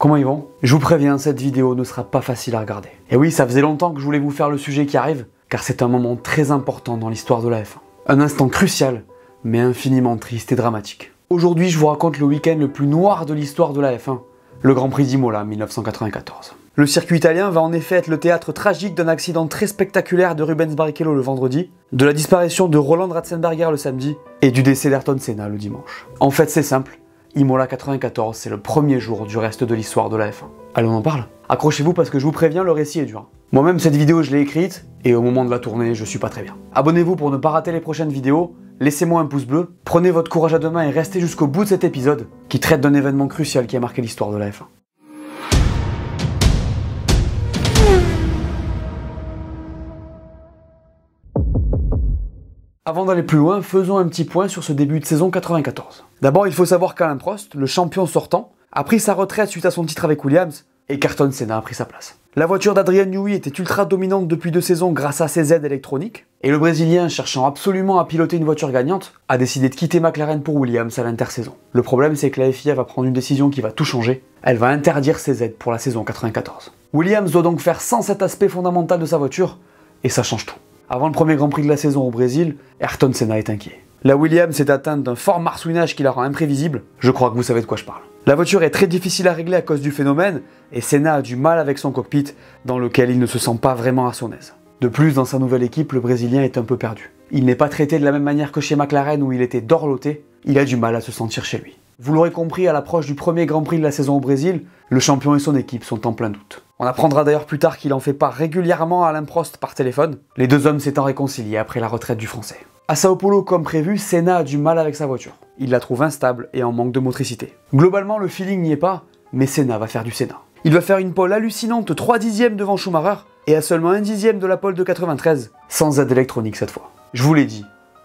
Comment ils vont? Je vous préviens, cette vidéo ne sera pas facile à regarder. Et oui, ça faisait longtemps que je voulais vous faire le sujet qui arrive, car c'est un moment très important dans l'histoire de la F1. Un instant crucial, mais infiniment triste et dramatique. Aujourd'hui, je vous raconte le week-end le plus noir de l'histoire de la F1, le Grand Prix d'Imola 1994. Le circuit italien va en effet être le théâtre tragique d'un accident très spectaculaire de Rubens Barrichello le vendredi, de la disparition de Roland Ratzenberger le samedi et du décès d'Ayrton Senna le dimanche. En fait, c'est simple, Imola 94, c'est le premier jour du reste de l'histoire de la F1. Allez, on en parle? Accrochez-vous parce que je vous préviens, le récit est dur. Moi-même, cette vidéo, je l'ai écrite et au moment de la tournée, je suis pas très bien. Abonnez-vous pour ne pas rater les prochaines vidéos, laissez-moi un pouce bleu, prenez votre courage à deux mains et restez jusqu'au bout de cet épisode qui traite d'un événement crucial qui a marqué l'histoire de la F1. Avant d'aller plus loin, faisons un petit point sur ce début de saison 94. D'abord, il faut savoir qu'Alain Prost, le champion sortant, a pris sa retraite suite à son titre avec Williams et qu'Ayrton Senna a pris sa place. La voiture d'Adrian Newey était ultra dominante depuis 2 saisons grâce à ses aides électroniques et le Brésilien, cherchant absolument à piloter une voiture gagnante, a décidé de quitter McLaren pour Williams à l'intersaison. Le problème, c'est que la FIA va prendre une décision qui va tout changer. Elle va interdire ses aides pour la saison 94. Williams doit donc faire sans cet aspect fondamental de sa voiture et ça change tout. Avant le premier Grand Prix de la saison au Brésil, Ayrton Senna est inquiet. La Williams est atteinte d'un fort marsouinage qui la rend imprévisible. Je crois que vous savez de quoi je parle. La voiture est très difficile à régler à cause du phénomène et Senna a du mal avec son cockpit dans lequel il ne se sent pas vraiment à son aise. De plus, dans sa nouvelle équipe, le Brésilien est un peu perdu. Il n'est pas traité de la même manière que chez McLaren où il était dorloté, il a du mal à se sentir chez lui. Vous l'aurez compris, à l'approche du premier Grand Prix de la saison au Brésil, le champion et son équipe sont en plein doute. On apprendra d'ailleurs plus tard qu'il en fait part régulièrement à Alain Prost par téléphone, les deux hommes s'étant réconciliés après la retraite du Français. À Sao Paulo, comme prévu, Senna a du mal avec sa voiture. Il la trouve instable et en manque de motricité. Globalement, le feeling n'y est pas, mais Senna va faire du Senna. Il va faire une pole hallucinante 3 dixièmes devant Schumacher et à seulement 1 dixième de la pole de 93, sans aide électronique cette fois. Je vous l'ai dit,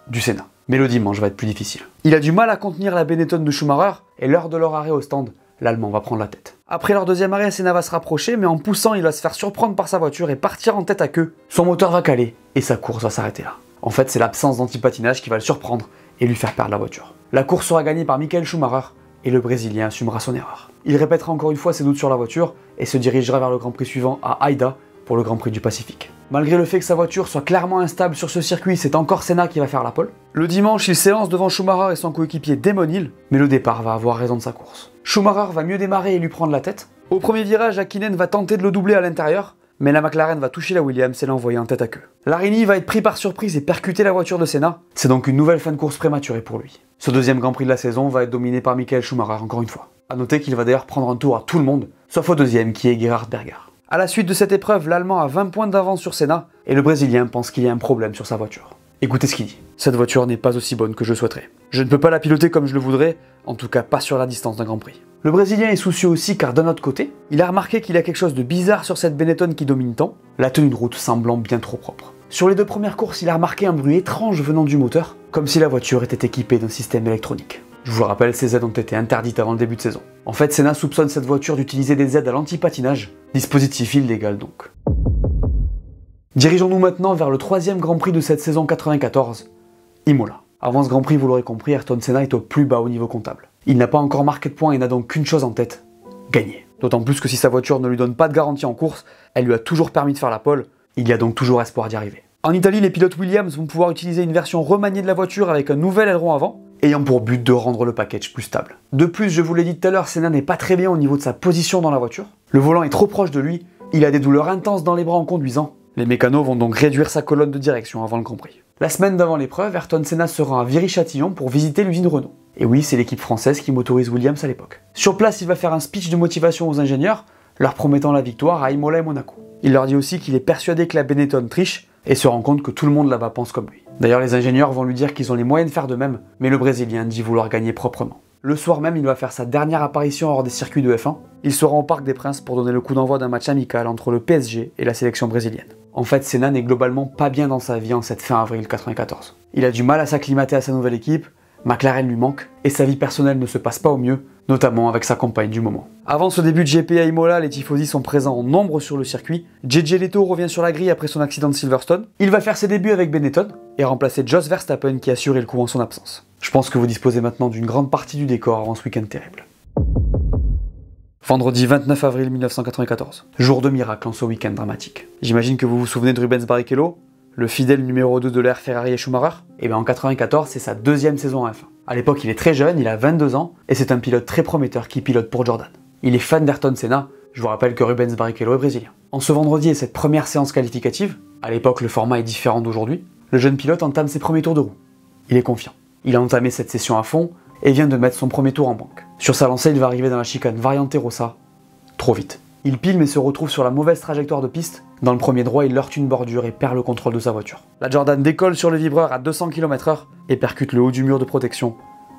du Senna. Mais le dimanche va être plus difficile. Il a du mal à contenir la Benetton de Schumacher et lors de leur arrêt au stand, l'Allemand va prendre la tête. Après leur deuxième arrêt, Senna va se rapprocher, mais en poussant, il va se faire surprendre par sa voiture et partir en tête à queue. Son moteur va caler et sa course va s'arrêter là. En fait, c'est l'absence d'antipatinage qui va le surprendre et lui faire perdre la voiture. La course sera gagnée par Michael Schumacher et le Brésilien assumera son erreur. Il répétera encore une fois ses doutes sur la voiture et se dirigera vers le Grand Prix suivant à Haida pour le Grand Prix du Pacifique. Malgré le fait que sa voiture soit clairement instable sur ce circuit, c'est encore Senna qui va faire la pole. Le dimanche, il s'élance devant Schumacher et son coéquipier Damon Hill, mais le départ va avoir raison de sa course. Schumacher va mieux démarrer et lui prendre la tête. Au premier virage, Häkkinen va tenter de le doubler à l'intérieur, mais la McLaren va toucher la Williams et l'envoyer en tête à queue. Larini va être pris par surprise et percuter la voiture de Senna. C'est donc une nouvelle fin de course prématurée pour lui. Ce deuxième Grand Prix de la saison va être dominé par Michael Schumacher encore une fois. A noter qu'il va d'ailleurs prendre un tour à tout le monde, sauf au deuxième qui est Gerhard Berger. A la suite de cette épreuve, l'Allemand a 20 points d'avance sur Senna et le Brésilien pense qu'il y a un problème sur sa voiture. Écoutez ce qu'il dit. Cette voiture n'est pas aussi bonne que je souhaiterais. Je ne peux pas la piloter comme je le voudrais, en tout cas pas sur la distance d'un Grand Prix. Le Brésilien est soucieux aussi car d'un autre côté, il a remarqué qu'il y a quelque chose de bizarre sur cette Benetton qui domine tant, la tenue de route semblant bien trop propre. Sur les 2 premières courses, il a remarqué un bruit étrange venant du moteur, comme si la voiture était équipée d'un système électronique. Je vous le rappelle, ces aides ont été interdites avant le début de saison. En fait, Senna soupçonne cette voiture d'utiliser des aides à l'antipatinage, dispositif illégal donc. Dirigeons-nous maintenant vers le 3e Grand Prix de cette saison 94, Imola. Avant ce Grand Prix, vous l'aurez compris, Ayrton Senna est au plus bas au niveau comptable. Il n'a pas encore marqué de points et n'a donc qu'une chose en tête, gagner. D'autant plus que si sa voiture ne lui donne pas de garantie en course, elle lui a toujours permis de faire la pole, il y a donc toujours espoir d'y arriver. En Italie, les pilotes Williams vont pouvoir utiliser une version remaniée de la voiture avec un nouvel aileron avant, ayant pour but de rendre le package plus stable. De plus, je vous l'ai dit tout à l'heure, Senna n'est pas très bien au niveau de sa position dans la voiture. Le volant est trop proche de lui, il a des douleurs intenses dans les bras en conduisant. Les mécanos vont donc réduire sa colonne de direction avant le Grand Prix. La semaine d'avant l'épreuve, Ayrton Senna se rend à Viry-Châtillon pour visiter l'usine Renault. Et oui, c'est l'équipe française qui motorise Williams à l'époque. Sur place, il va faire un speech de motivation aux ingénieurs, leur promettant la victoire à Imola et Monaco. Il leur dit aussi qu'il est persuadé que la Benetton triche et se rend compte que tout le monde là-bas pense comme lui. D'ailleurs, les ingénieurs vont lui dire qu'ils ont les moyens de faire de même, mais le Brésilien dit vouloir gagner proprement. Le soir même, il va faire sa dernière apparition hors des circuits de F1. Il se rend au Parc des Princes pour donner le coup d'envoi d'un match amical entre le PSG et la sélection brésilienne. En fait, Senna n'est globalement pas bien dans sa vie en cette fin avril 94. Il a du mal à s'acclimater à sa nouvelle équipe, McLaren lui manque, et sa vie personnelle ne se passe pas au mieux, notamment avec sa compagne du moment. Avant ce début de GP à Imola, les tifosi sont présents en nombre sur le circuit. JJ Leto revient sur la grille après son accident de Silverstone. Il va faire ses débuts avec Benetton et remplacer Jos Verstappen qui assurait le coup en son absence. Je pense que vous disposez maintenant d'une grande partie du décor avant ce week-end terrible. Vendredi 29 avril 1994. Jour de miracle en ce week-end dramatique. J'imagine que vous vous souvenez de Rubens Barrichello, le fidèle numéro 2 de l'ère Ferrari et Schumacher. Et bien en 94, c'est sa deuxième saison en F1. À l'époque, il est très jeune, il a 22 ans, et c'est un pilote très prometteur qui pilote pour Jordan. Il est fan d'Ayrton Senna, je vous rappelle que Rubens Barrichello est brésilien. En ce vendredi et cette première séance qualificative, à l'époque le format est différent d'aujourd'hui, le jeune pilote entame ses premiers tours de roue. Il est confiant. Il a entamé cette session à fond et vient de mettre son premier tour en banque. Sur sa lancée, il va arriver dans la chicane Variante Rossa, trop vite. Il pile mais se retrouve sur la mauvaise trajectoire de piste. Dans le premier droit, il heurte une bordure et perd le contrôle de sa voiture. La Jordan décolle sur le vibreur à 200 km/h et percute le haut du mur de protection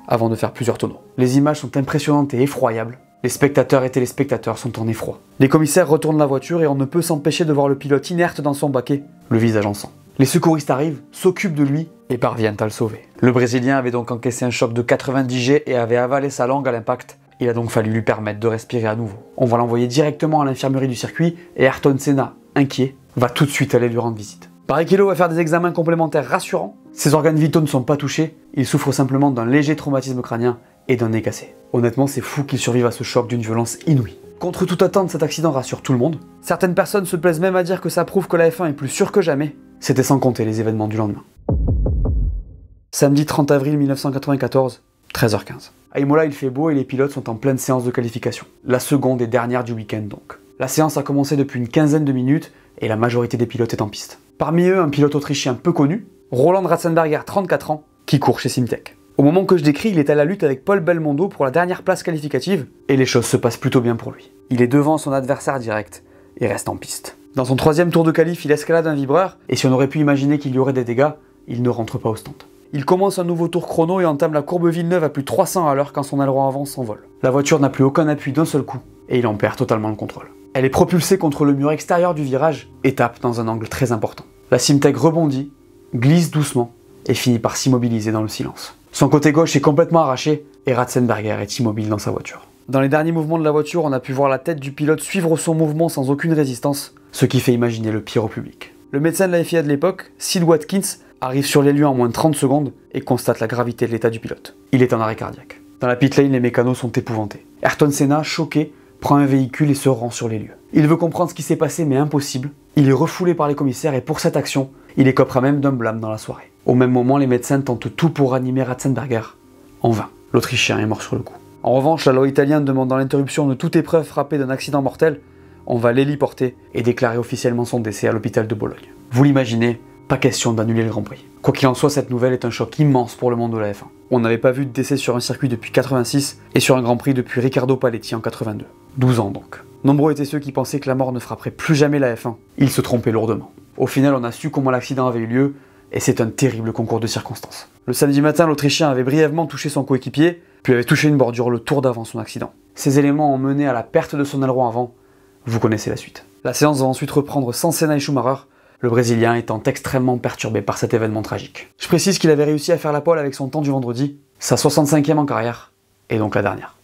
avant de faire plusieurs tonneaux. Les images sont impressionnantes et effroyables. Les spectateurs et téléspectateurs sont en effroi. Les commissaires retournent la voiture et on ne peut s'empêcher de voir le pilote inerte dans son baquet, le visage en sang. Les secouristes arrivent, s'occupent de lui et parviennent à le sauver. Le Brésilien avait donc encaissé un choc de 90 G et avait avalé sa langue à l'impact. Il a donc fallu lui permettre de respirer à nouveau. On va l'envoyer directement à l'infirmerie du circuit et Ayrton Senna, inquiet, va tout de suite aller lui rendre visite. Barrichello va faire des examens complémentaires rassurants. Ses organes vitaux ne sont pas touchés, il souffre simplement d'un léger traumatisme crânien et d'un nez cassé. Honnêtement, c'est fou qu'il survive à ce choc d'une violence inouïe. Contre toute attente, cet accident rassure tout le monde. Certaines personnes se plaisent même à dire que ça prouve que la F1 est plus sûre que jamais. C'était sans compter les événements du lendemain. Samedi 30 avril 1994, 13h15. À Imola, il fait beau et les pilotes sont en pleine séance de qualification. La seconde et dernière du week-end donc. La séance a commencé depuis une quinzaine de minutes et la majorité des pilotes est en piste. Parmi eux, un pilote autrichien peu connu, Roland Ratzenberger, 34 ans, qui court chez Simtek. Au moment que je décris, il est à la lutte avec Paul Belmondo pour la dernière place qualificative et les choses se passent plutôt bien pour lui. Il est devant son adversaire direct et reste en piste. Dans son troisième tour de qualif, il escalade un vibreur et si on aurait pu imaginer qu'il y aurait des dégâts, il ne rentre pas au stand. Il commence un nouveau tour chrono et entame la courbe Villeneuve à plus de 300 à l'heure quand son aileron avant s'envole. La voiture n'a plus aucun appui d'un seul coup et il en perd totalement le contrôle. Elle est propulsée contre le mur extérieur du virage et tape dans un angle très important. La Simtek rebondit, glisse doucement et finit par s'immobiliser dans le silence. Son côté gauche est complètement arraché et Ratzenberger est immobile dans sa voiture. Dans les derniers mouvements de la voiture, on a pu voir la tête du pilote suivre son mouvement sans aucune résistance, ce qui fait imaginer le pire au public. Le médecin de la FIA de l'époque, Sid Watkins, arrive sur les lieux en moins de 30 secondes et constate la gravité de l'état du pilote. Il est en arrêt cardiaque. Dans la pit lane, les mécanos sont épouvantés. Ayrton Senna, choqué, prend un véhicule et se rend sur les lieux. Il veut comprendre ce qui s'est passé mais impossible. Il est refoulé par les commissaires et pour cette action, il écopera même d'un blâme dans la soirée. Au même moment, les médecins tentent tout pour ranimer Ratzenberger. En vain, l'Autrichien est mort sur le coup. En revanche, la loi italienne demandant l'interruption de toute épreuve frappée d'un accident mortel, on va l'héliporter et déclarer officiellement son décès à l'hôpital de Bologne. Vous l'imaginez, pas question d'annuler le Grand Prix. Quoi qu'il en soit, cette nouvelle est un choc immense pour le monde de la F1. On n'avait pas vu de décès sur un circuit depuis 86 et sur un Grand Prix depuis Riccardo Paletti en 82. 12 ans donc. Nombreux étaient ceux qui pensaient que la mort ne frapperait plus jamais la F1. Ils se trompaient lourdement. Au final, on a su comment l'accident avait eu lieu et c'est un terrible concours de circonstances. Le samedi matin, l'Autrichien avait brièvement touché son coéquipier, puis avait touché une bordure le tour d'avant son accident. Ces éléments ont mené à la perte de son aileron avant. Vous connaissez la suite. La séance va ensuite reprendre sans Senna et Schumacher, le Brésilien étant extrêmement perturbé par cet événement tragique. Je précise qu'il avait réussi à faire la pole avec son temps du vendredi, sa 65e en carrière, et donc la dernière.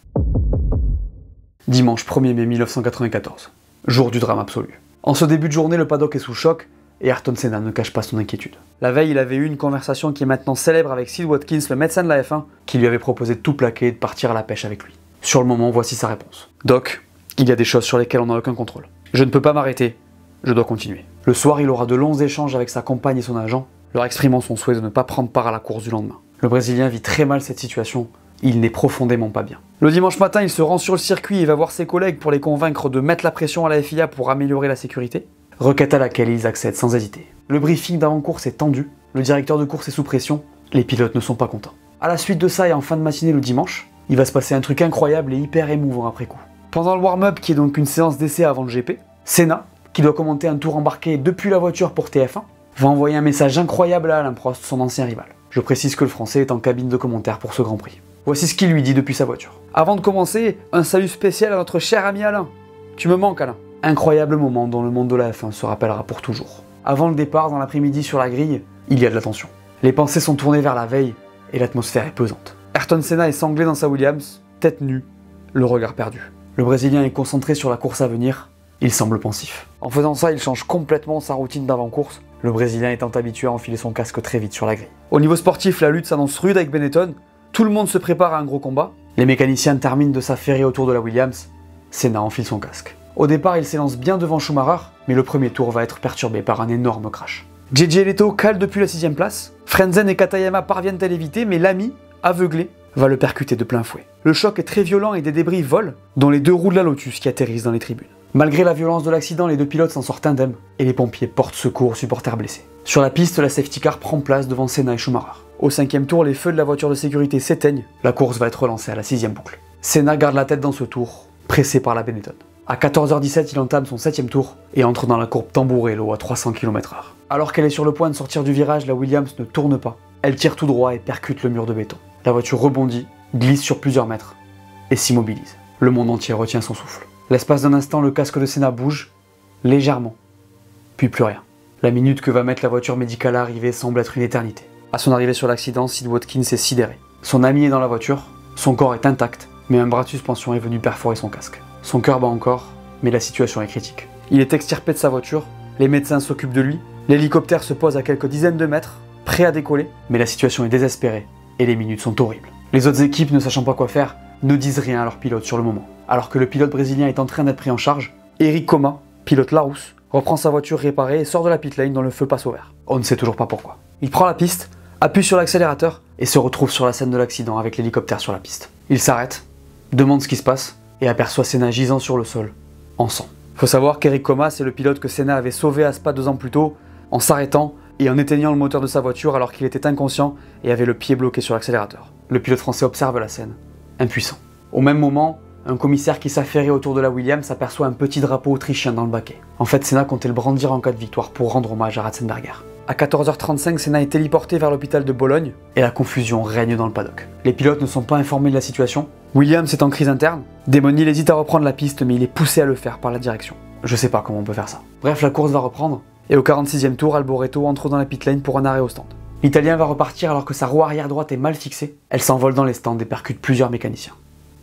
Dimanche 1er mai 1994, jour du drame absolu. En ce début de journée, le paddock est sous choc, et Ayrton Senna ne cache pas son inquiétude. La veille, il avait eu une conversation qui est maintenant célèbre avec Sid Watkins, le médecin de la F1, qui lui avait proposé de tout plaquer et de partir à la pêche avec lui. Sur le moment, voici sa réponse. Doc, il y a des choses sur lesquelles on n'a aucun contrôle. Je ne peux pas m'arrêter, je dois continuer. Le soir, il aura de longs échanges avec sa compagne et son agent, leur exprimant son souhait de ne pas prendre part à la course du lendemain. Le Brésilien vit très mal cette situation, il n'est profondément pas bien. Le dimanche matin, il se rend sur le circuit et va voir ses collègues pour les convaincre de mettre la pression à la FIA pour améliorer la sécurité, requête à laquelle ils accèdent sans hésiter. Le briefing d'avant-course est tendu, le directeur de course est sous pression, les pilotes ne sont pas contents. À la suite de ça et en fin de matinée le dimanche, il va se passer un truc incroyable et hyper émouvant après coup. Pendant le warm-up, qui est donc une séance d'essai avant le GP, Senna, qui doit commenter un tour embarqué depuis la voiture pour TF1, va envoyer un message incroyable à Alain Prost, son ancien rival. Je précise que le Français est en cabine de commentaire pour ce Grand Prix. Voici ce qu'il lui dit depuis sa voiture. Avant de commencer, un salut spécial à notre cher ami Alain. Tu me manques Alain. Incroyable moment dont le monde de la F1 se rappellera pour toujours. Avant le départ, dans l'après-midi sur la grille, il y a de la tension. Les pensées sont tournées vers la veille et l'atmosphère est pesante. Ayrton Senna est sanglé dans sa Williams, tête nue, le regard perdu. Le Brésilien est concentré sur la course à venir, il semble pensif. En faisant ça, il change complètement sa routine d'avant-course, le Brésilien étant habitué à enfiler son casque très vite sur la grille. Au niveau sportif, la lutte s'annonce rude avec Benetton, tout le monde se prépare à un gros combat, les mécaniciens terminent de s'affairer autour de la Williams, Senna enfile son casque. Au départ, il s'élance bien devant Schumacher, mais le premier tour va être perturbé par un énorme crash. JJ Leto cale depuis la 6ème place, Frentzen et Katayama parviennent à l'éviter, mais l'ami, aveuglé, va le percuter de plein fouet. Le choc est très violent et des débris volent, dont les 2 roues de la Lotus qui atterrissent dans les tribunes. Malgré la violence de l'accident, les 2 pilotes s'en sortent indemnes, et les pompiers portent secours aux supporters blessés. Sur la piste, la safety car prend place devant Senna et Schumacher. Au 5ème tour, les feux de la voiture de sécurité s'éteignent, la course va être relancée à la 6ème boucle. Senna garde la tête dans ce tour, pressé par la Benetton. À 14h17, il entame son 7ème tour et entre dans la courbe Tamburello à 300 km/h. Alors qu'elle est sur le point de sortir du virage, la Williams ne tourne pas. Elle tire tout droit et percute le mur de béton. La voiture rebondit, glisse sur plusieurs mètres et s'immobilise. Le monde entier retient son souffle. L'espace d'un instant, le casque de Senna bouge, légèrement, puis plus rien. La minute que va mettre la voiture médicale à arriver semble être une éternité. À son arrivée sur l'accident, Sid Watkins est sidéré. Son ami est dans la voiture, son corps est intact, mais un bras de suspension est venu perforer son casque. Son cœur bat encore, mais la situation est critique. Il est extirpé de sa voiture, les médecins s'occupent de lui, l'hélicoptère se pose à quelques dizaines de mètres, prêt à décoller, mais la situation est désespérée et les minutes sont horribles. Les autres équipes, ne sachant pas quoi faire, ne disent rien à leur pilote sur le moment. Alors que le pilote brésilien est en train d'être pris en charge, Eric Coma, pilote Larousse, reprend sa voiture réparée et sort de la pit lane dont le feu passe au vert. On ne sait toujours pas pourquoi. Il prend la piste, appuie sur l'accélérateur et se retrouve sur la scène de l'accident avec l'hélicoptère sur la piste. Il s'arrête, demande ce qui se passe et aperçoit Senna gisant sur le sol, en sang. Faut savoir qu'Eric Coma, c'est le pilote que Senna avait sauvé à Spa 2 ans plus tôt, en s'arrêtant et en éteignant le moteur de sa voiture alors qu'il était inconscient et avait le pied bloqué sur l'accélérateur. Le pilote français observe la scène, impuissant. Au même moment, un commissaire qui s'affairait autour de la Williams aperçoit un petit drapeau autrichien dans le baquet. En fait, Senna comptait le brandir en cas de victoire pour rendre hommage à Ratzenberger. À 14h35, Senna est téléporté vers l'hôpital de Bologne et la confusion règne dans le paddock. Les pilotes ne sont pas informés de la situation. Williams est en crise interne. Damon Hill hésite à reprendre la piste, mais il est poussé à le faire par la direction. Je sais pas comment on peut faire ça. Bref, la course va reprendre et au 46e tour, Alboreto entre dans la pit lane pour un arrêt au stand. L'Italien va repartir alors que sa roue arrière droite est mal fixée. Elle s'envole dans les stands et percute plusieurs mécaniciens.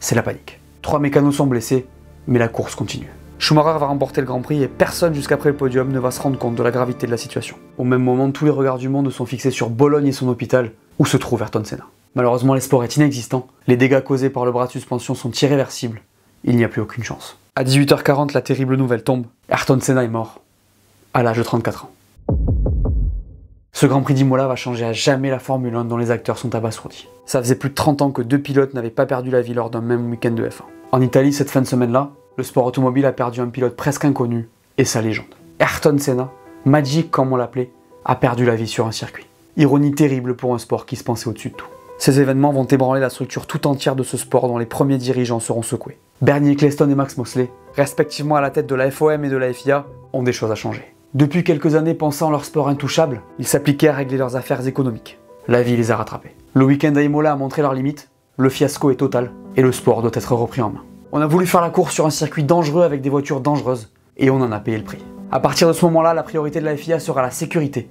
C'est la panique. 3 mécanos sont blessés, mais la course continue. Schumacher va remporter le Grand Prix et personne jusqu'après le podium ne va se rendre compte de la gravité de la situation. Au même moment, tous les regards du monde sont fixés sur Bologne et son hôpital, où se trouve Ayrton Senna. Malheureusement, l'espoir est inexistant, les dégâts causés par le bras de suspension sont irréversibles, il n'y a plus aucune chance. À 18h40, la terrible nouvelle tombe, Ayrton Senna est mort, à l'âge de 34 ans. Ce Grand Prix d'Imola va changer à jamais la Formule 1 dont les acteurs sont abasourdis. Ça faisait plus de 30 ans que 2 pilotes n'avaient pas perdu la vie lors d'un même week-end de F1. En Italie, cette fin de semaine-là, le sport automobile a perdu un pilote presque inconnu et sa légende. Ayrton Senna, Magic comme on l'appelait, a perdu la vie sur un circuit. Ironie terrible pour un sport qui se pensait au-dessus de tout. Ces événements vont ébranler la structure tout entière de ce sport dont les premiers dirigeants seront secoués. Bernie Ecclestone et Max Mosley, respectivement à la tête de la FOM et de la FIA, ont des choses à changer. Depuis quelques années, pensant leur sport intouchable, ils s'appliquaient à régler leurs affaires économiques. La vie les a rattrapés. Le week-end à Imola a montré leurs limites, le fiasco est total et le sport doit être repris en main. On a voulu faire la course sur un circuit dangereux avec des voitures dangereuses et on en a payé le prix. À partir de ce moment-là, la priorité de la FIA sera la sécurité,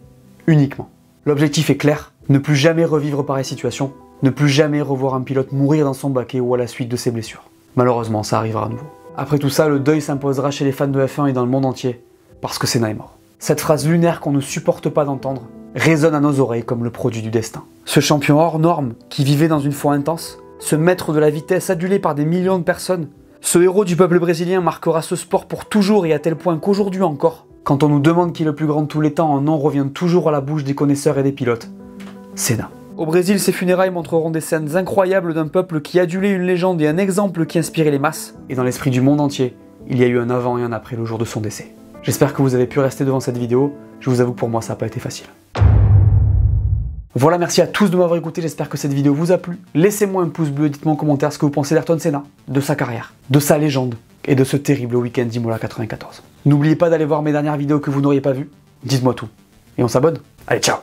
uniquement. L'objectif est clair, ne plus jamais revivre pareille situation, ne plus jamais revoir un pilote mourir dans son baquet ou à la suite de ses blessures. Malheureusement, ça arrivera à nouveau. Après tout ça, le deuil s'imposera chez les fans de F1 et dans le monde entier, parce que Senna est mort. Cette phrase lunaire qu'on ne supporte pas d'entendre résonne à nos oreilles comme le produit du destin. Ce champion hors norme, qui vivait dans une foi intense, ce maître de la vitesse adulé par des millions de personnes, ce héros du peuple brésilien marquera ce sport pour toujours et à tel point qu'aujourd'hui encore, quand on nous demande qui est le plus grand de tous les temps, un nom revient toujours à la bouche des connaisseurs et des pilotes. Senna. Au Brésil, ces funérailles montreront des scènes incroyables d'un peuple qui adulait une légende et un exemple qui inspirait les masses. Et dans l'esprit du monde entier, il y a eu un avant et un après le jour de son décès. J'espère que vous avez pu rester devant cette vidéo. Je vous avoue que pour moi, ça n'a pas été facile. Voilà, merci à tous de m'avoir écouté, j'espère que cette vidéo vous a plu. Laissez-moi un pouce bleu, dites-moi en commentaire ce que vous pensez d'Ayrton Senna, de sa carrière, de sa légende et de ce terrible week-end d'Imola 94. N'oubliez pas d'aller voir mes dernières vidéos que vous n'auriez pas vues, dites-moi tout. Et on s'abonne. Allez, ciao!